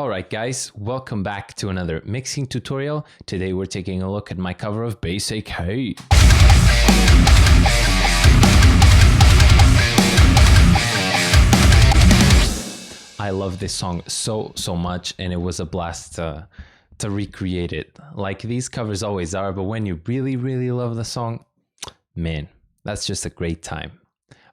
Alright guys, welcome back to another mixing tutorial. Today we're taking a look at my cover of Basic Hate. I love this song so much, and it was a blast to recreate it. Like these covers always are, but when you really love the song, man, that's just a great time.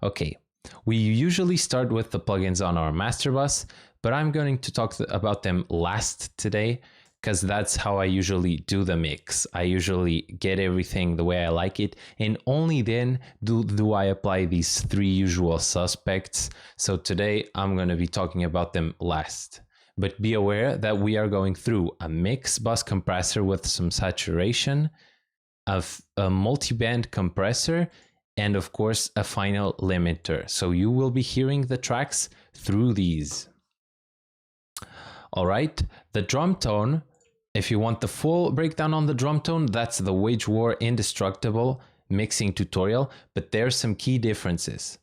Okay, we usually start with the plugins on our master bus, but I'm going to talk about them last today because that's how I usually do the mix. I usually get everything the way I like it, and only then do I apply these three usual suspects. So today I'm going to be talking about them last. But be aware that we are going through a mix bus compressor with some saturation, of a multi-band compressor, and of course a final limiter. So you will be hearing the tracks through these. Alright, the drum tone, if you want the full breakdown on the drum tone, that's the Wage War Indestructible mixing tutorial, but there's some key differences.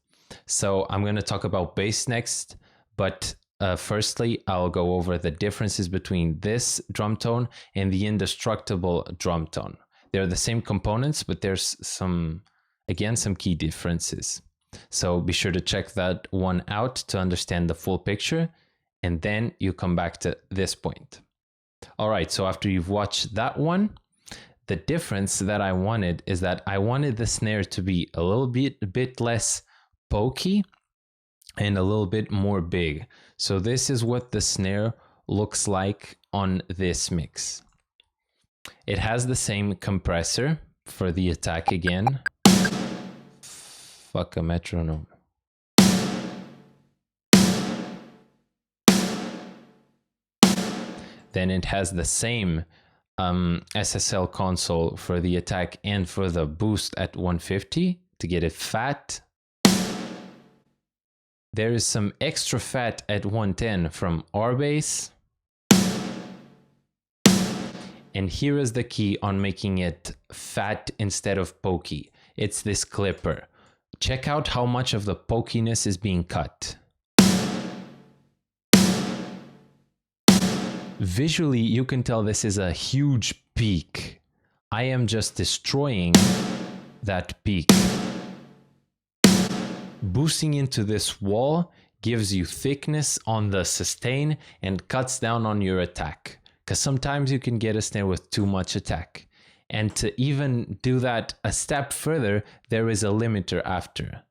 So I'm going to talk about bass next, but firstly I'll go over the differences between this drum tone and the Indestructible drum tone. They're the same components, but there's some key differences. So be sure to check that one out to understand the full picture, and then you come back to this point. All right, so after you've watched that one, the difference that I wanted is that I wanted the snare to be a bit less pokey and a little bit more big. So this is what the snare looks like on this mix. It has the same compressor for the attack again. Fuck a metronome. Then it has the same SSL console for the attack and for the boost at 150 to get it fat. There is some extra fat at 110 from R-Bass. And here is the key on making it fat instead of pokey. It's this clipper. Check out how much of the pokiness is being cut. Visually, you can tell this is a huge peak. I am just destroying that peak. Boosting into this wall gives you thickness on the sustain and cuts down on your attack. Because sometimes you can get a snare with too much attack. And to even do that a step further, there is a limiter after.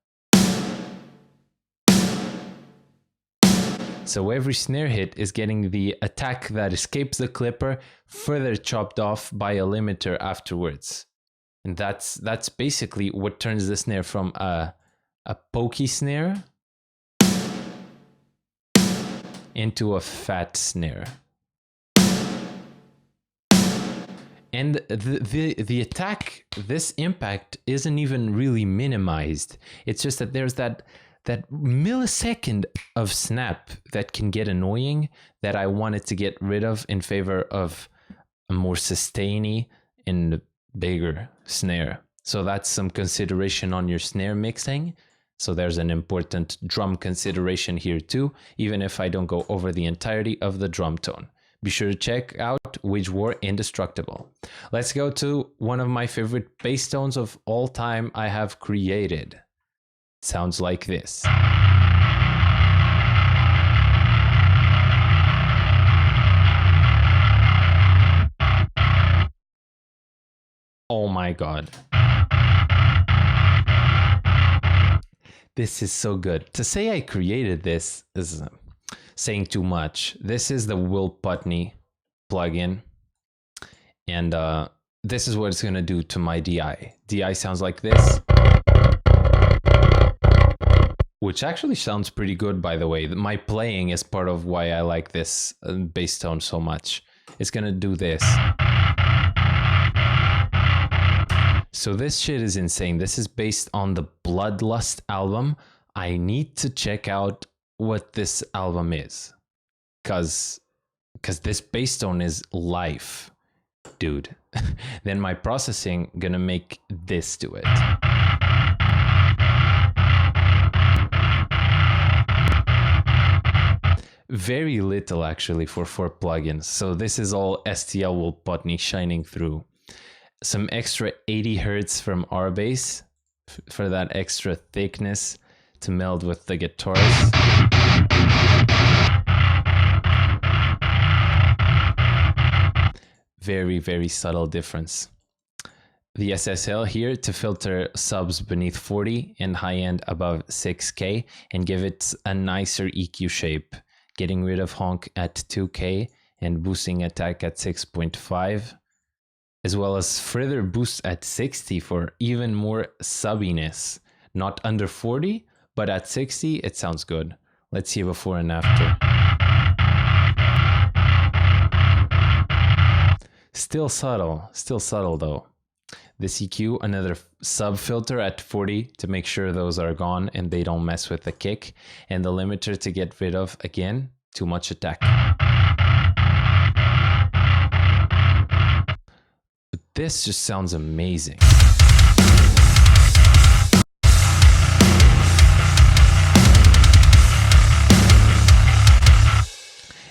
So every snare hit is getting the attack that escapes the clipper further chopped off by a limiter afterwards. And that's basically what turns the snare from a pokey snare into a fat snare. And the attack, this impact isn't even really minimized. It's just that there's that millisecond of snap that can get annoying that I wanted to get rid of in favor of a more sustainy and bigger snare. So that's some consideration on your snare mixing. So there's an important drum consideration here too, even if I don't go over the entirety of the drum tone. Be sure to check out Wage War Indestructible. Let's go to one of my favorite bass tones of all time I have created. Sounds like this. Oh my god. This is so good. To say I created this is saying too much. This is the Will Putney plugin. And this is what it's going to do to my DI. DI sounds like this. Which actually sounds pretty good, by the way. My playing is part of why I like this bass tone so much. It's gonna do this. So this shit is insane. This is based on the Bloodlust album. I need to check out what this album is. Cause this bass tone is life, dude. Then my processing gonna make this to it. very little actually for 4 plugins. So this is all STL Will Putney shining through. Some extra 80 Hertz from R-Bass for that extra thickness to meld with the guitars. Very, very subtle difference. The SSL here to filter subs beneath 40 and high end above 6K and give it a nicer EQ shape, getting rid of honk at 2K and boosting attack at 6.5, as well as further boost at 60 for even more subbiness. Not under 40, but at 60 it sounds good. Let's see before and after. Still subtle though. This EQ, another sub filter at 40 to make sure those are gone and they don't mess with the kick, and the limiter to get rid of, again, too much attack. But this just sounds amazing.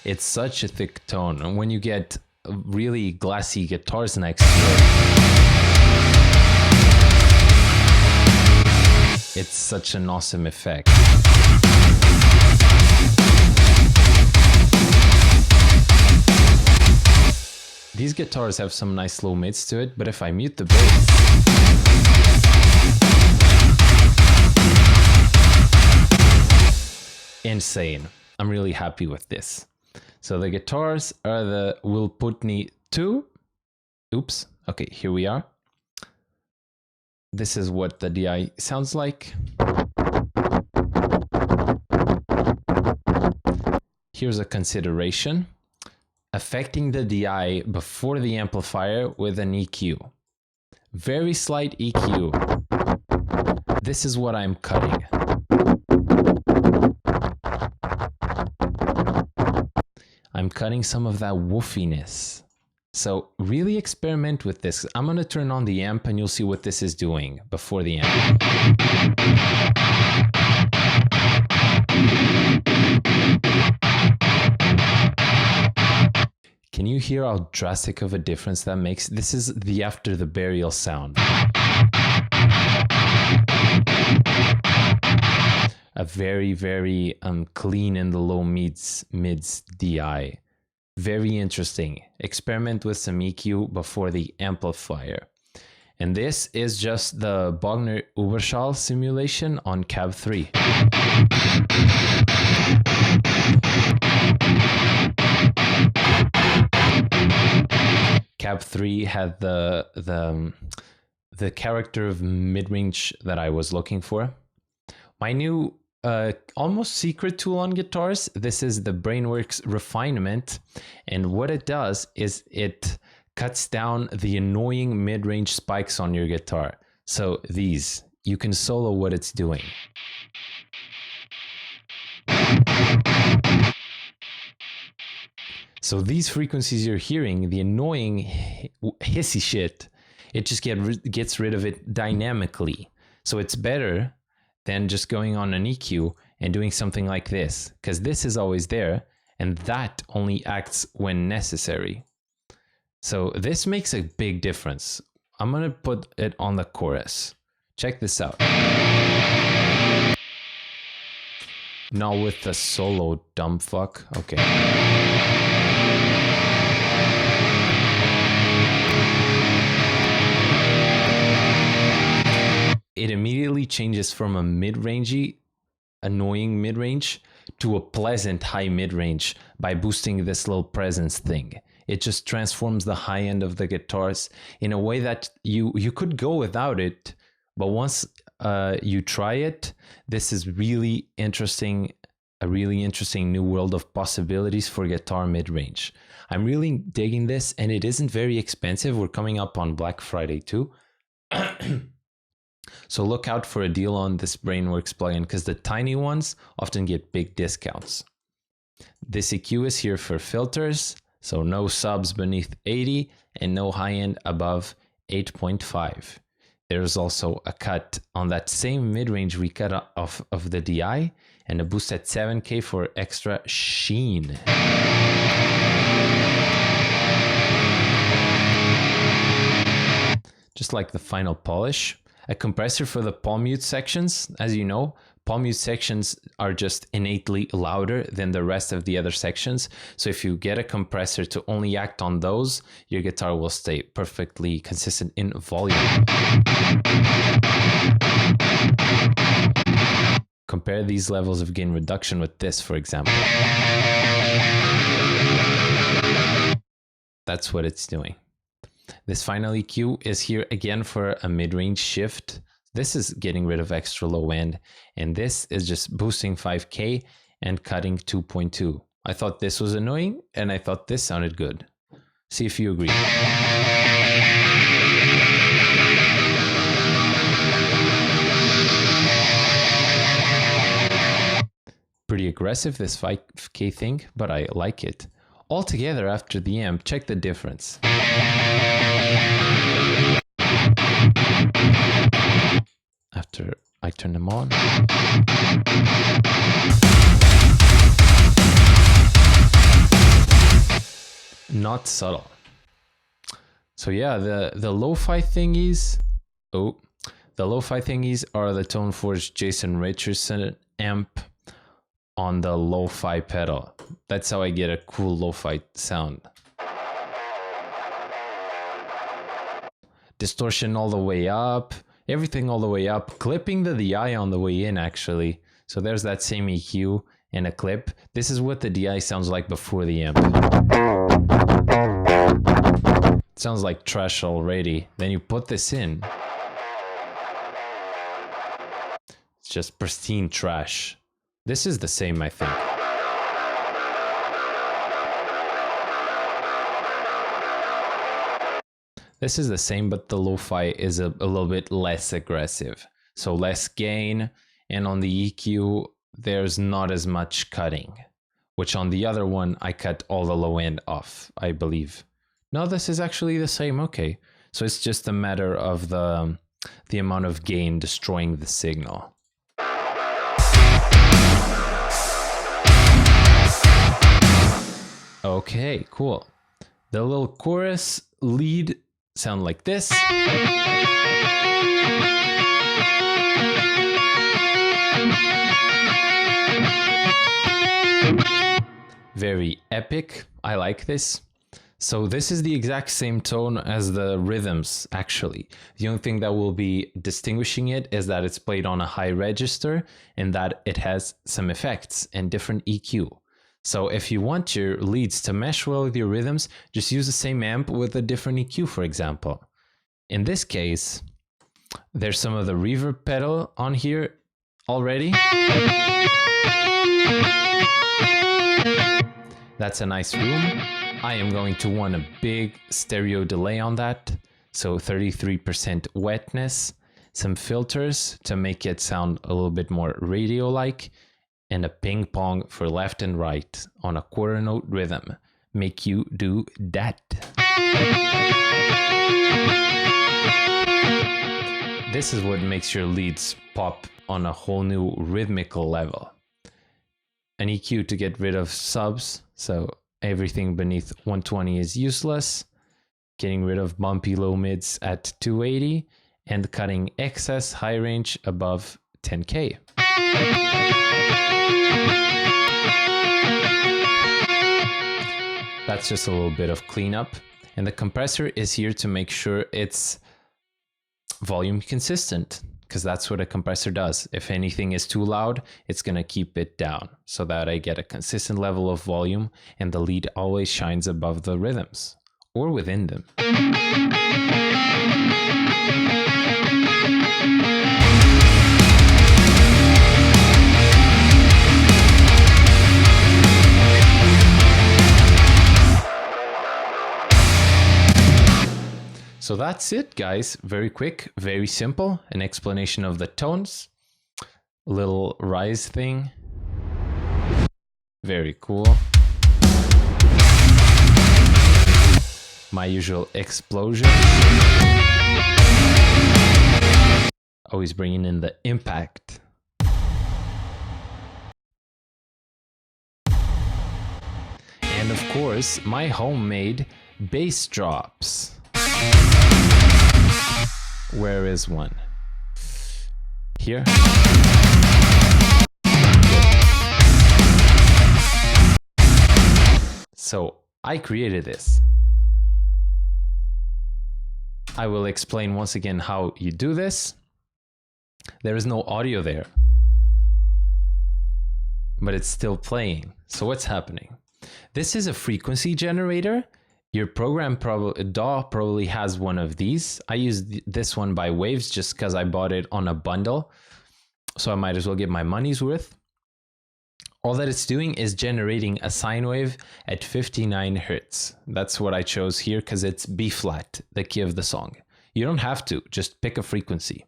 It's such a thick tone, and when you get really glassy guitars next to it, it's such an awesome effect. These guitars have some nice low mids to it, but if I mute the bass, insane. I'm really happy with this. So the guitars are the Will Putney 2. Oops. Okay, here we are. This is what the DI sounds like. Here's a consideration. Affecting the DI before the amplifier with an EQ. Very slight EQ. This is what I'm cutting. I'm cutting some of that woofiness. So really experiment with this. I'm going to turn on the amp and you'll see what this is doing before the amp. Can you hear how drastic of a difference that makes? This is the after the burial sound. A very, very clean in the low mids DI. Very interesting. Experiment with some EQ before the amplifier. And this is just the Bogner Uberschall simulation on Cab 3. Cab 3 had the character of mid-range that I was looking for. My new almost secret tool on guitars. This is the Brainworks Refinement, and what it does is it cuts down the annoying mid-range spikes on your guitar. So these, you can solo what it's doing. So these frequencies you're hearing, the annoying hissy shit, it just gets rid of it dynamically. So it's better than just going on an EQ and doing something like this, because this is always there, and that only acts when necessary. So this makes a big difference. I'm gonna put it on the chorus. Check this out. Not with the solo, dumb fuck. Okay. It immediately changes from a mid-rangey, annoying mid-range to a pleasant high mid-range by boosting this little presence thing. It just transforms the high end of the guitars in a way that you could go without it, but once you try it, this is really interesting, a really interesting new world of possibilities for guitar mid-range. I'm really digging this, and it isn't very expensive. We're coming up on Black Friday too. So look out for a deal on this Brainworks plugin, because the tiny ones often get big discounts. This EQ is here for filters, so no subs beneath 80 and no high end above 8.5. There's also a cut on that same mid-range we cut off of the DI, and a boost at 7K for extra sheen. Just like the final polish. A compressor for the palm mute sections. As you know, palm mute sections are just innately louder than the rest of the other sections. So if you get a compressor to only act on those, your guitar will stay perfectly consistent in volume. Compare these levels of gain reduction with this, for example. That's what it's doing. This final EQ is here again for a mid-range shift. This is getting rid of extra low end, and this is just boosting 5K and cutting 2.2. I thought this was annoying, and I thought this sounded good. See if you agree. Pretty aggressive, this 5K thing, but I like it. Altogether, after the amp, check the difference. After I turn them on. Not subtle. So yeah, the lo-fi thingies. The lo-fi thingies are the Tone Forge Jason Richardson amp on the lo-fi pedal. That's how I get a cool lo-fi sound. Distortion all the way up, everything all the way up, clipping the DI on the way in actually. So there's that same EQ and a clip. This is what the DI sounds like before the amp. It sounds like trash already. Then you put this in. It's just pristine trash. This is the same, I think. This is the same, but the lo-fi is a little bit less aggressive. So less gain, and on the EQ, there's not as much cutting. Which on the other one, I cut all the low end off, I believe. No, this is actually the same, okay. So it's just a matter of the amount of gain destroying the signal. Okay, cool. The little chorus lead sound like this. Very epic. I like this. So this is the exact same tone as the rhythms, actually. The only thing that will be distinguishing it is that it's played on a high register and that it has some effects and different EQ. So if you want your leads to mesh well with your rhythms, just use the same amp with a different EQ, for example. In this case, there's some of the reverb pedal on here already. That's a nice room. I am going to want a big stereo delay on that. So 33% wetness, some filters to make it sound a little bit more radio-like, and a ping pong for left and right on a quarter note rhythm. Make you do that. This is what makes your leads pop on a whole new rhythmical level. An EQ to get rid of subs, so everything beneath 120 is useless. Getting rid of bumpy low mids at 280 and cutting excess high range above 10K. That's just a little bit of cleanup. And the compressor is here to make sure it's volume consistent, because that's what a compressor does. If anything is too loud, it's going to keep it down so that I get a consistent level of volume and the lead always shines above the rhythms or within them. So that's it, guys. Very quick, very simple. An explanation of the tones. A little rise thing. Very cool. My usual explosion. Always bringing in the impact. And of course, my homemade bass drops. Where is one? Here. So I created this. I will explain once again how you do this. There is no audio there, but it's still playing. So what's happening? This is a frequency generator. Your program DAW probably has one of these. I use this one by Waves just because I bought it on a bundle. So I might as well get my money's worth. All that it's doing is generating a sine wave at 59 Hertz. That's what I chose here because it's B flat, the key of the song. You don't have to, just pick a frequency.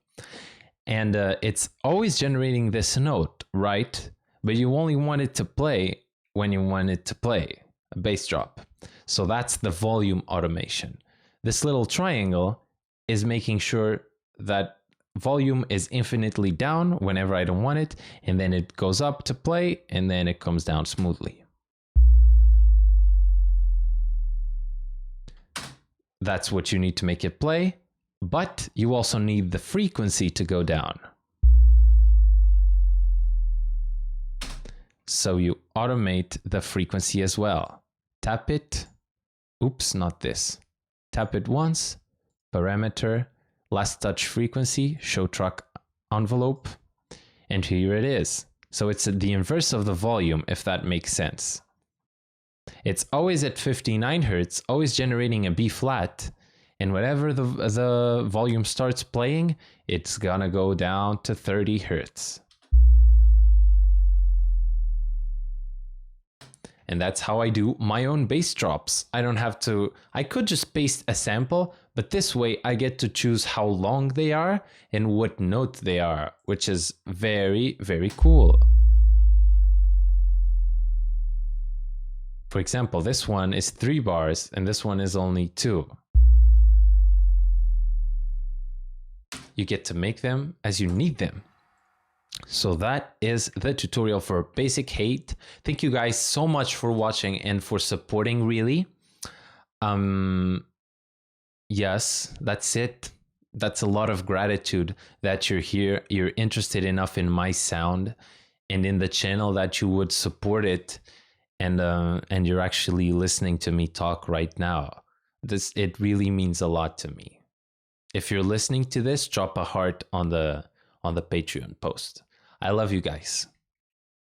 And it's always generating this note, right? But you only want it to play when you want it to play, a bass drop. So that's the volume automation. This little triangle is making sure that volume is infinitely down whenever I don't want it, and then it goes up to play, and then it comes down smoothly. That's what you need to make it play, but you also need the frequency to go down. So you automate the frequency as well. Tap it. Oops, not this. Tap it once. Parameter. Last touch frequency. Show track envelope. And here it is. So it's the inverse of the volume, if that makes sense. It's always at 59 Hertz, always generating a B flat. And whenever the volume starts playing, it's gonna go down to 30 Hertz. And that's how I do my own bass drops. I don't have to, I could just paste a sample, but this way I get to choose how long they are and what note they are, which is very, very cool. For example, this one is 3 bars and this one is only 2. You get to make them as you need them. So that is the tutorial for Basic Hate. Thank you guys so much for watching and for supporting, really. Yes, that's it. That's a lot of gratitude that you're here. You're interested enough in my sound and in the channel that you would support it. And you're actually listening to me talk right now. It really means a lot to me. If you're listening to this, drop a heart on the Patreon post. I love you guys.